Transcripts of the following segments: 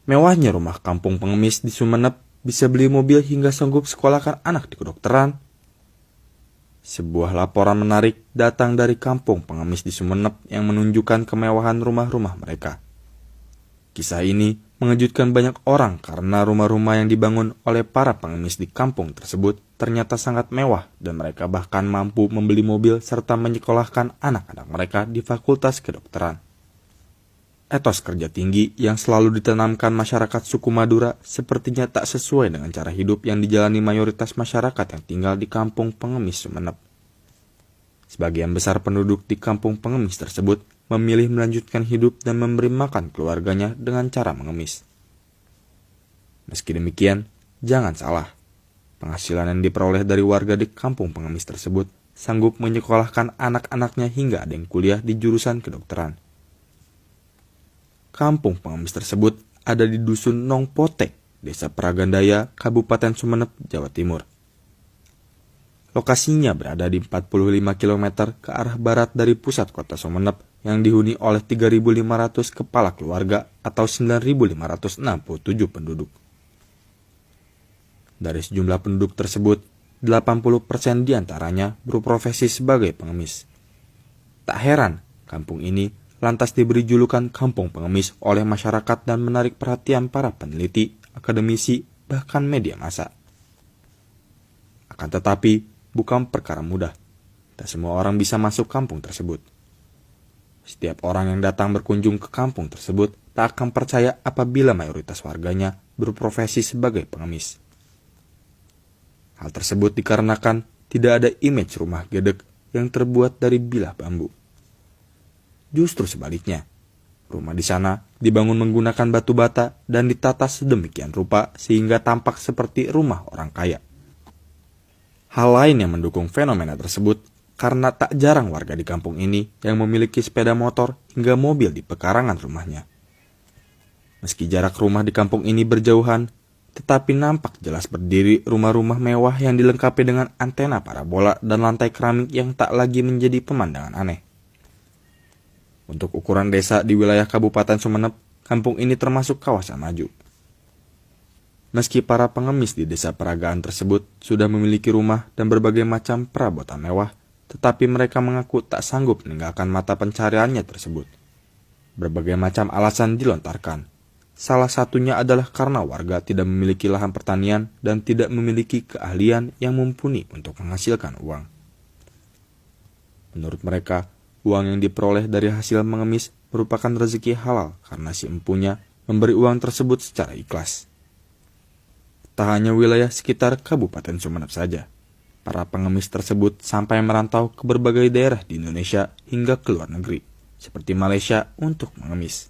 Mewahnya rumah kampung pengemis di Sumeneb bisa beli mobil hingga sanggup sekolahkan anak di kedokteran. Sebuah laporan menarik datang dari kampung pengemis di Sumeneb yang menunjukkan kemewahan rumah-rumah mereka. Kisah ini mengejutkan banyak orang karena rumah-rumah yang dibangun oleh para pengemis di kampung tersebut ternyata sangat mewah dan mereka bahkan mampu membeli mobil serta menyekolahkan anak-anak mereka di fakultas kedokteran. Etos kerja tinggi yang selalu ditanamkan masyarakat suku Madura sepertinya tak sesuai dengan cara hidup yang dijalani mayoritas masyarakat yang tinggal di kampung pengemis Sumeneb. Sebagian besar penduduk di kampung pengemis tersebut memilih melanjutkan hidup dan memberi makan keluarganya dengan cara mengemis. Meski demikian, jangan salah. Penghasilan yang diperoleh dari warga di kampung pengemis tersebut sanggup menyekolahkan anak-anaknya hingga ada yang kuliah di jurusan kedokteran. Kampung pengemis tersebut ada di Dusun Nongpotek, Desa Pragandaya, Kabupaten Sumeneb, Jawa Timur. Lokasinya berada di 45 km ke arah barat dari pusat kota Sumeneb yang dihuni oleh 3.500 kepala keluarga atau 9.567 penduduk. Dari sejumlah penduduk tersebut, 80% diantaranya berprofesi sebagai pengemis. Tak heran, kampung ini lantas diberi julukan kampung pengemis oleh masyarakat dan menarik perhatian para peneliti, akademisi, bahkan media massa. Akan tetapi, bukan perkara mudah. Tak semua orang bisa masuk kampung tersebut. Setiap orang yang datang berkunjung ke kampung tersebut tak akan percaya apabila mayoritas warganya berprofesi sebagai pengemis. Hal tersebut dikarenakan tidak ada image rumah gedek yang terbuat dari bilah bambu. Justru sebaliknya, rumah di sana dibangun menggunakan batu bata dan ditata sedemikian rupa sehingga tampak seperti rumah orang kaya. Hal lain yang mendukung fenomena tersebut karena tak jarang warga di kampung ini yang memiliki sepeda motor hingga mobil di pekarangan rumahnya. Meski jarak rumah di kampung ini berjauhan, tetapi nampak jelas berdiri rumah-rumah mewah yang dilengkapi dengan antena parabola dan lantai keramik yang tak lagi menjadi pemandangan aneh. Untuk ukuran desa di wilayah Kabupaten Sumeneb, kampung ini termasuk kawasan maju. Meski para pengemis di desa peragaan tersebut sudah memiliki rumah dan berbagai macam perabotan mewah, tetapi mereka mengaku tak sanggup meninggalkan mata pencariannya tersebut. Berbagai macam alasan dilontarkan. Salah satunya adalah karena warga tidak memiliki lahan pertanian dan tidak memiliki keahlian yang mumpuni untuk menghasilkan uang. Menurut mereka, uang yang diperoleh dari hasil mengemis merupakan rezeki halal karena si empunya memberi uang tersebut secara ikhlas. Tak hanya wilayah sekitar Kabupaten Sumeneb saja, para pengemis tersebut sampai merantau ke berbagai daerah di Indonesia hingga ke luar negeri, seperti Malaysia untuk mengemis.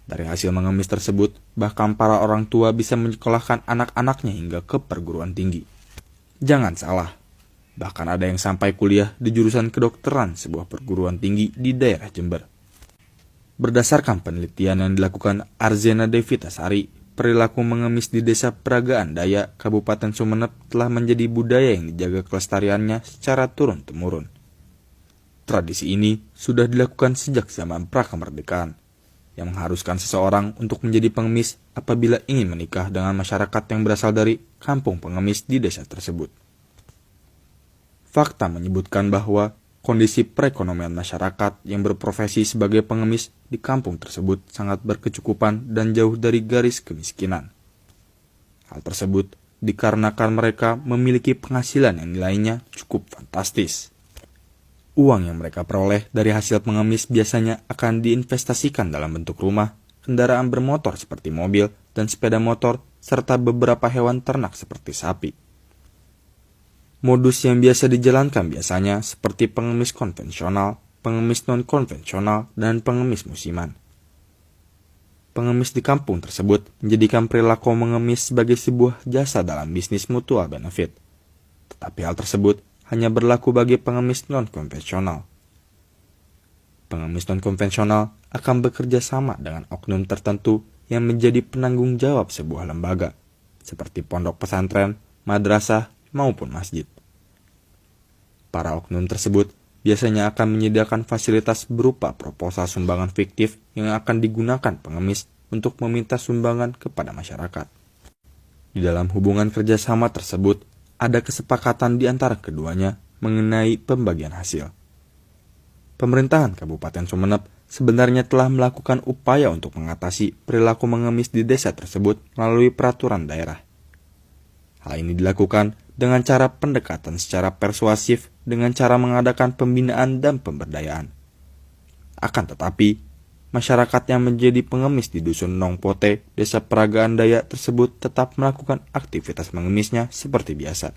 Dari hasil mengemis tersebut, bahkan para orang tua bisa menyekolahkan anak-anaknya hingga ke perguruan tinggi. Jangan salah, bahkan ada yang sampai kuliah di jurusan kedokteran sebuah perguruan tinggi di daerah Jember. Berdasarkan penelitian yang dilakukan Arzena Devitasari, perilaku mengemis di Desa Peragaan Daya, Kabupaten Sumeneb telah menjadi budaya yang dijaga kelestariannya secara turun-temurun. Tradisi ini sudah dilakukan sejak zaman prakemerdekaan, yang mengharuskan seseorang untuk menjadi pengemis apabila ingin menikah dengan masyarakat yang berasal dari kampung pengemis di desa tersebut. Fakta menyebutkan bahwa kondisi perekonomian masyarakat yang berprofesi sebagai pengemis di kampung tersebut sangat berkecukupan dan jauh dari garis kemiskinan. Hal tersebut dikarenakan mereka memiliki penghasilan yang nilainya cukup fantastis. Uang yang mereka peroleh dari hasil pengemis biasanya akan diinvestasikan dalam bentuk rumah, kendaraan bermotor seperti mobil dan sepeda motor, serta beberapa hewan ternak seperti sapi. Modus yang biasa dijalankan biasanya seperti pengemis konvensional, pengemis non-konvensional, dan pengemis musiman. Pengemis di kampung tersebut menjadikan perilaku mengemis sebagai sebuah jasa dalam bisnis mutual benefit. Tetapi hal tersebut hanya berlaku bagi pengemis non-konvensional. Pengemis non-konvensional akan bekerja sama dengan oknum tertentu yang menjadi penanggung jawab sebuah lembaga, seperti pondok pesantren, madrasah, maupun masjid. Para oknum tersebut biasanya akan menyediakan fasilitas berupa proposal sumbangan fiktif yang akan digunakan pengemis untuk meminta sumbangan kepada masyarakat. Di dalam hubungan kerjasama tersebut, ada kesepakatan di antara keduanya mengenai pembagian hasil. Pemerintahan Kabupaten Sumeneb sebenarnya telah melakukan upaya untuk mengatasi perilaku mengemis di desa tersebut melalui peraturan daerah. Hal ini dilakukan dengan cara pendekatan secara persuasif dengan cara mengadakan pembinaan dan pemberdayaan. Akan tetapi, masyarakat yang menjadi pengemis di Dusun Nongpote, Desa Peragaan Daya tersebut tetap melakukan aktivitas mengemisnya seperti biasa.